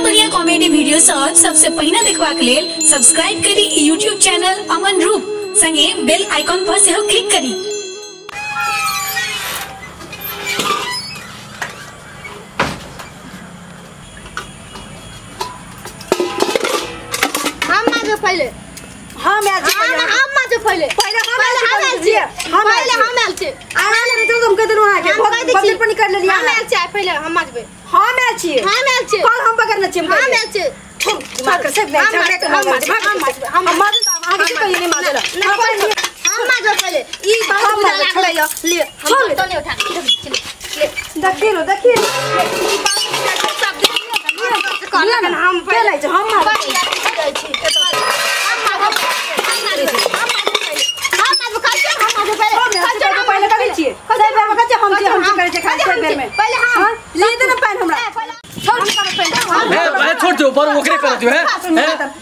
बढ़िया comedy video सबसे पहिने देखबाक लेल सब्सक्राइब करी यूट्यूब चैनल अमन रूप संगे बेल आइकॉन पर सेहो क्लिक करी। पहले हम आल छी पहले हम आल छी आने नहीं तो तुम कह देनु आके बदल पर निकाल लिया हम आल छी पहले हम आजबे हम आल छी कल हम पकड़ना छी हम आल छी मार से हम मार आगे से कहीं नहीं मारला हम मार पहले ई बात बुझा लागले ले हम तो नहीं उठा ले देखिए ई बात सब देखिए हम पहले हम मार छी छोड़ दो पर ओकरे कर दियो है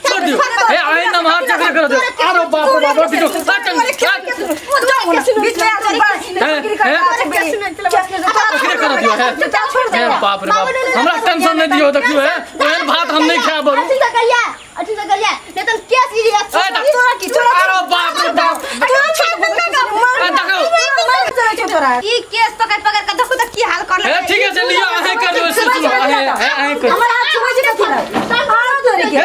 छोड़ दियो ए आए ना मार चक्कर कर दियो अरे बाप रे बाप बिटो बीच में ओकरे कर दियो है बाप रे बाप हमरा टेंशन नहीं दियो देखियो है ओहन भात हम नहीं खाए बरू अच्छी से गलिया नहीं तो केस गिरी तोरा की छोरा अरे बाप रे बाप तोरा ई केस पकड़ के देखो त की हाल कर है ठीक है चलिए आए कर दो सुनो आए कर हमरा हाथ छुए जी नहीं हां तोरे के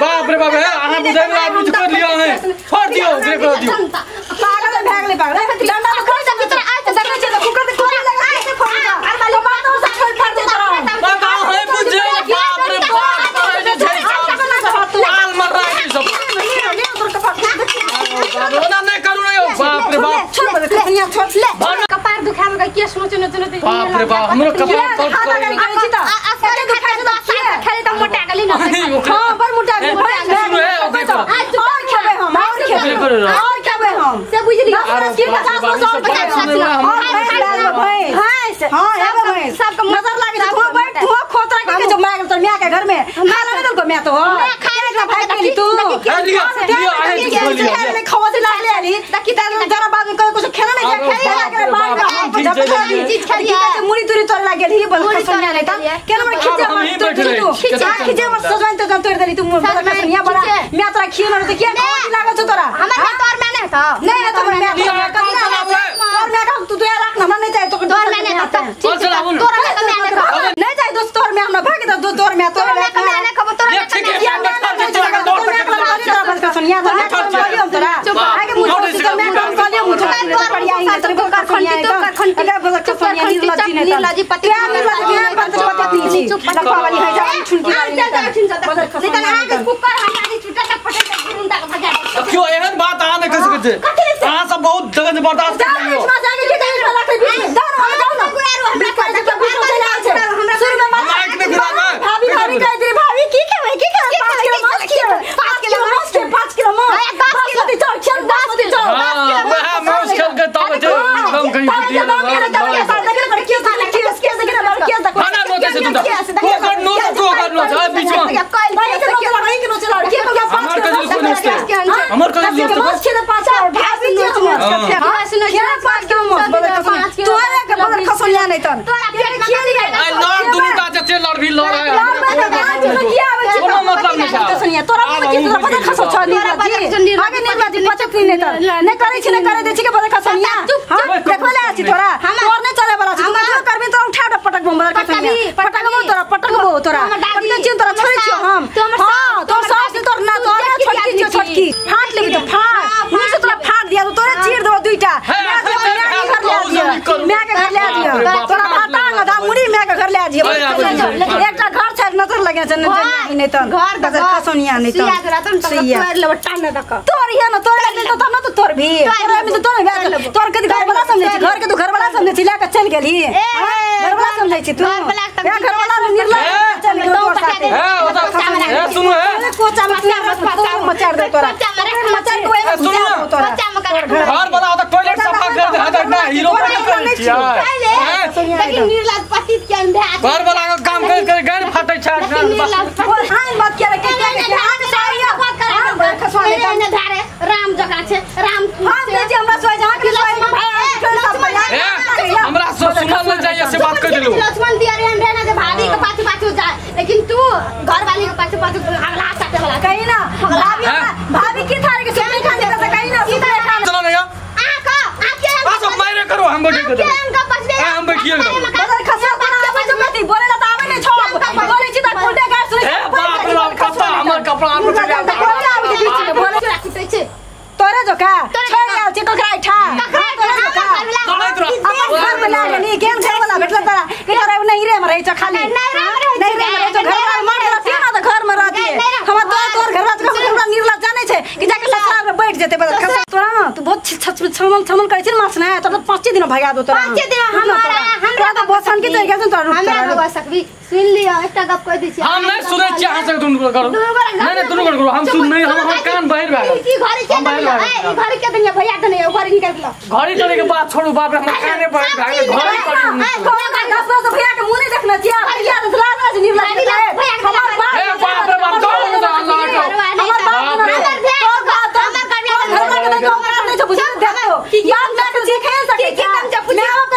बाप रे बाप है आहा बुझाई वाला आदमी कर लिया है छोड़ दियो ओकरे कर दियो पागल भाग ले डंडा में खड़ जा तोरा आज तक देखै छ कुकर के कोरी लगा के फोड़ जा अरे मालो बात हो सकल फाड़ दे तोरा बताओ है बुझे बाप रे बाप आल मर रहा है सब ना नहीं करू नहीं बाप रे बाप छोड़ ले कपार दुखावे का केस सोचे न बाप रे बाप हमरो कपार तोड़ करे दुखाए त खाली त मोटा गली न हां पर मोटा सुनो है ओके करो और खेबे हम से बुझ लियो 50 हां सब नजर लागे तू बैठ तू खोतरा के जो मार तो मियां के घर में खाला नहीं तो मैं तो खाए ना भाग गेली तू लियो आए खवा से लाले आली देखि त जरा बाद में कुछ खेला नहीं खेला मार चीज खेली मुड़ी तुरी तोड़ लागे ही बोल खसनिया नहीं त केना में खिचा मार खिचा मत सजन तो तोड़ देली तू मोर खसनिया बड़ा मैं तोरा खियो न त के लागो छ तोरा हमरा तोर में नहीं था नहीं तो मैं और मैं तू तो रख ना नहीं चाहिए तो तोर में नहीं था तोरा में नहीं चाहिए दोस्त तोर में हम भाग दो तोर में तोर में खबर तोर में खसनिया तो तोरा आगे मुझे तो मैं काम कर लियो मुझे बढ़िया ही तेरे को खंडी अगर खसनिया नी लाजी पति चुप लखवा वाली है जा छुनकी लेकिन आगे कुकर हमारी छुटा टपटे गुंडा का भगा क्यों एहन बात आ न कर सकते हां सब बहुत दर्द बर्दाश्त कर लियो भाभी कह दे भाभी की कहवे 5 किलो मांस किलो 5 किलो मांस के 5 किलो मांस 10 किलो चल चल 10 किलो चल हां मैं मांस खेल के तब हम कहीं बिटिया खाना नोचे से तू कोकर नो बीच में हमर कदम दोस्त मांस खेले 5 भाभी तोरे के बदल खसनिया नहीं तन आई लड़ दुनु का चचे लड़ भी लड़ है कोनो मतलब नहीं खसनिया तोरा में की तोरा बदल खस छ नहीं आगे नहीं बाजी बचत नहीं तन नहीं करे छी नहीं करे दे छी के बदल खसनिया हां देखले आछि तोरा तोर नहीं चले वाला छी तू करबे तो उठा पटक बम बदल खसनिया पटक बो तोरा पटक छी तोरा छोड़ छी हम हां तोर सास तोर ना तोरा छोटकी फाट लेबी तो फाट मुंह से तोरा फाट दिया तो तोरा चीर दो दुईटा मैं के घर ले दियो तोरा भाता ना दा मुड़ी मैं के घर ले दियो एकटा घर छ नजर लगे छ नहीं तो घर बदल खसनिया नहीं तो तोर लवटा न दक तोर हिया न तोर नहीं तो ना तो तोर भी तोर में तो तोर के घर वाला समझे छी घर के तू घर वाला समझे छी लेके चल गेली घर वाला समझे छी तू घर वाला निर्लज चल गेली है सुनो है कोचा में मचार दे तोरा मचार को तोरा घर वाला होता टॉयलेट सफा कर दे हटा ना हीरो पे कर छिया लेकिन निर्लज पति के अंधे घर वाला का काम कर गाड़ी फाटे छा मत करे के धारे राम जगह छे राम हम जे हमरा सोई जहां के हमरा सुनल न जाय से बात कर दिलो लक्ष्मण दिया रे अंधे ना जे भाभी के पाछू पाछू जाए लेकिन तू घर वाली के पाछू पाछू अगला साथे वाला कहीं ना भाभी की थारे के सुन खाने का कहीं ना सीधा चलो ना आ मारे करो हम बैठ के हम बैठिए बदल खसा बना मत बोले ना आवे नहीं छोड़ बोले छी त फुटे गाड़ सुन बाप रे बाप कपड़ा हमर कपड़ा तोरे जो का छोड़ आल छी तो खराई ठा घर बना लेनी केन घर वाला भेटला तारा के तारा नहीं रे मरे छ खाली नहीं रे मरे छ घर वाला मन रहती ना तो घर में रहती है हम तोर घर वाला हमरा निर्लज जाने छे कि जाके ससुराल में बैठ जेते बदल खसा तोरा ना तू बहुत छमल करे छी मास ना तो 5 दिन भगा दो तोरा 5 दिन हमरा तो बसन के तरीका से तोरा हमरा भगा सकबी सुन लियो एकटा गप कह दी छी हम नहीं सुनै छी अहाँ से दुनु करो नहीं दुनु करो हम सुन नहीं हम कान बाहर भाग की घरे के ए घरे के दुनिया भैया दने घरे निकाल लो घड़ी चले के बात छोड़ू बाप रे हम काने बाहर भाग घड़ी पर 10 भैया के मुंह नहीं देखना चाहिए भैया तो लाज से निर्लज भैया हमार बाप ए बाप रे बाप कौन ना अल्लाह का हमार बाप रे तो बात हमर घर वाला के देखो नहीं तो बुझा देखो याद ना के खेल सके की हम जब मैं आपको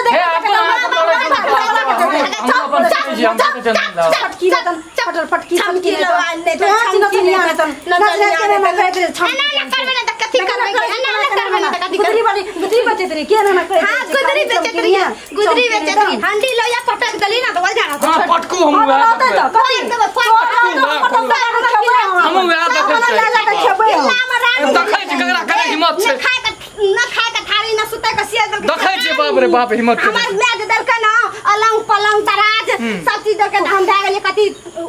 फटकी रतन चपटल फटकी छमकी ने तो छमकी आने तन नजर के में करे दे छमकी करबे ना त कथि करबे ना करबे ना त कथि गुदरी वाली गुदरी बचे तरी के ना करे हां गुदरी बेचे तरी गुदरी बेचे तरी हंडी लो या पटक दली ना तो वल जाना हां पटकू हम हम याद देखै छी ककरा करे हिम्मत छै न खाए का थारी न सुते का सिया दल देखै छी बाप रे बाप हिम्मत हमर मैद दल का ना अलंग पलंग तराज सब चीज दल के हम भा गेल कथि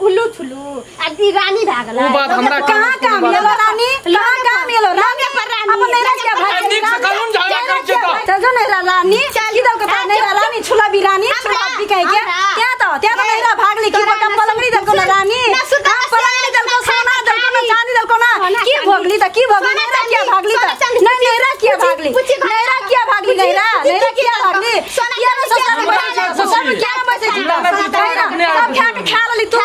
उल्लू छुलू आदि रानी भा गेल ओ बात हमरा कहां काम येलो रानी कहां काम येलो रानी पर रानी अपन नहीं रह के भाई ठीक से कानून झगड़ा कर छै तो नहीं रानी की दल के नहीं रानी छुला भी रानी छुला भी कह के क्या तो नहीं भागली की बका पलंगड़ी दल को ना रानी पलंगड़ी दल को सोना दल को ना चांदी दल को ना की भोगली त की भोगली नहीं क्या भागली त नहीं रा क्या भागली नहीं रा क्या भागली नहीं रा क्या भागली क्या ना सोचा क्या बचे सब खा के खा ली तू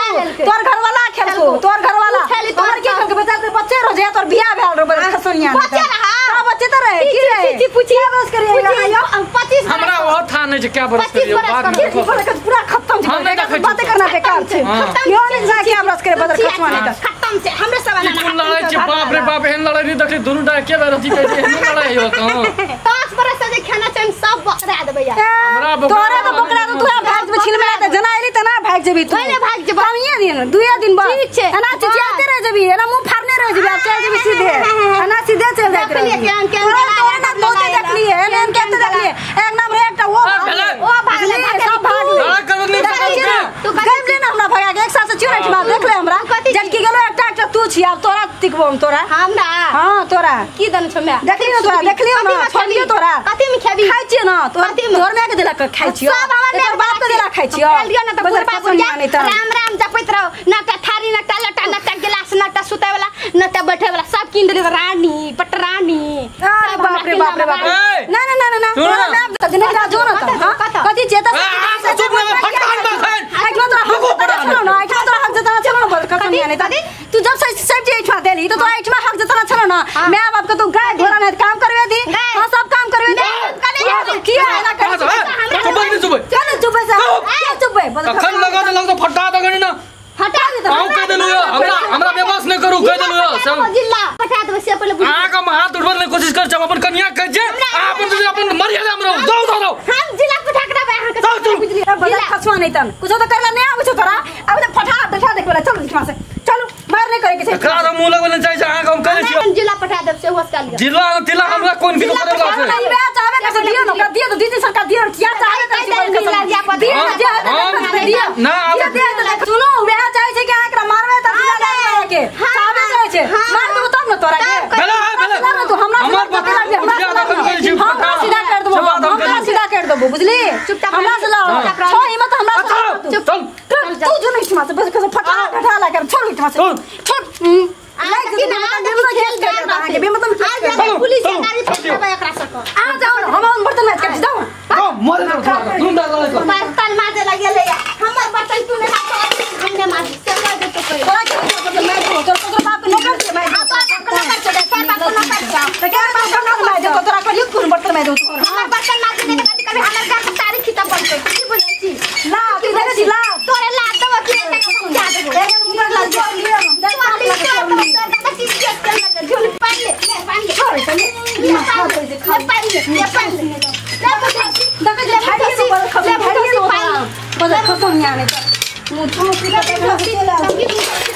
तोर घर वाला खेल को तोर घर वाला तोर के खेल के बच्चा के बच्चे रह जाए तोर बियाह भेल रो खसोनिया बच्चे रहा बच्चे तो रहे की रहे पूछी बस करिएगा 25 हमरा वो था नहीं क्या बरस करियो बाद में पूरा खत्म हम नहीं देखै बातें करना बेकार छे यो नहीं जा के बरस करे बदल खत्म नहीं खत्म छे हमरे सब लड़ाई छे बाप रे बाप एहन लड़ाई नहीं देखली दुनु डा के बेरती कहै छै एहन लड़ाई हो तो 5 बरस से जे खाना चाहिए सब बकरा देबै हमरा तोरा तो बकरा तो तोरा भाग में छिल में त जना एली त ना भाग जेबी तू पहले भाग जेबा हम ये दिन 2 दिन बाद ठीक छे ना चिचियाते रह जेबी ना मुंह फाड़ने रह जेबी चल जेबी सीधे ना सीधे चल जात रह ना तो देखली है एन केते देखली एक नाम रे एकटा वो भागले सब भागले तू गइब ले ना हमरा भगा के एक साथ से चिरठ मार देख ले हमरा जटकी गेलो एकटा तू छी अब तोरा तिकबो तोरा हमरा हां तोरा की दन छ मैं देखली ना तोरा देखली ना छोड़ियो तोरा कथि में खेबी खाइ छी ना तोर में के देला खाइ छी तोर बाप के देला खाइ छी लियो ना त बजार पास नहीं त राम राम जपैत रहो ना त थारी ना त लटा ना त गिलास ना त सुते वाला ना त बैठे वाला सब किन देले रानी पटरानी अरे बाप रे बाप रे बाप ना ना ना ना तोरा नाम त नहीं राजो ना त कथि चेता से चुप ना फटकान बखन आइठ तो हक पड़ा ना आइठ तो हक जता चलो ना बोल कथि नहीं त तू जब सब चीज छा देली तो आइठ में हक जता चलो ना मैं बाप के तू गाय घोड़ा नहीं काम करवे दी हां सब काम करवे दी की है ना कर चुप नहीं चुप चल चुप से चुप है अखन लगा तो फटा दे गनी ना हटा दे हां कह देलु हमरा बेबस नहीं करू कह देलु सब जिल्ला हटा दे से पहले आ का हाथ उठबे नहीं कोशिश कर अपन कन्या कह जे अपन मर्यादा हमरो दो हम जिला पठा के दे हां के बदल खसवा नहीं तन कुछ तो करला नहीं आबे तोरा अब तो फटा बैठा देख वाला चल दिखवा से चलो मार नहीं करे के करा मुंह लगले चाहिए आ हम करे छी जिला पठा दे से होस कर जिला तिला हमरा कोन की करे ला से नहीं बे चाहे कैसे दियो ना दियो तो दीदी सरकार दियो क्या चाहे कैसे दियो ना सुनो वे चाहे छै कि एकरा मारबे त जिला के चाहे चाहे छै मार दो तब ना तोरा के भला तू हमरा पकड़ दे हमरा सीधा कर दो हमरा सीधा कर दो बुझली चुपचाप हमरा से लाओ छो हिम्मत हमरा चल तू जो नहीं मार बस कैसे फटा ला कर छोड़ इतना से छोड़ लाइक ना खेल कर आगे बे मतलब पुलिस गाड़ी फटवा एकरा से मैं दो तो हमर बर्तन मार के कभी हमर घर के सारी खिता बन के की बोले छी ला तू देख छी ला तोरे ला दवा की समझा दे एक ऊपर ला जो लियो दादा की चल लगा झोली पानी ले पानी छोड़ चले खा दे ले पानी ले पानी ले भाई से बड़ खबर भाई से बड़ा खत्म नहीं आने का मुझे मुझे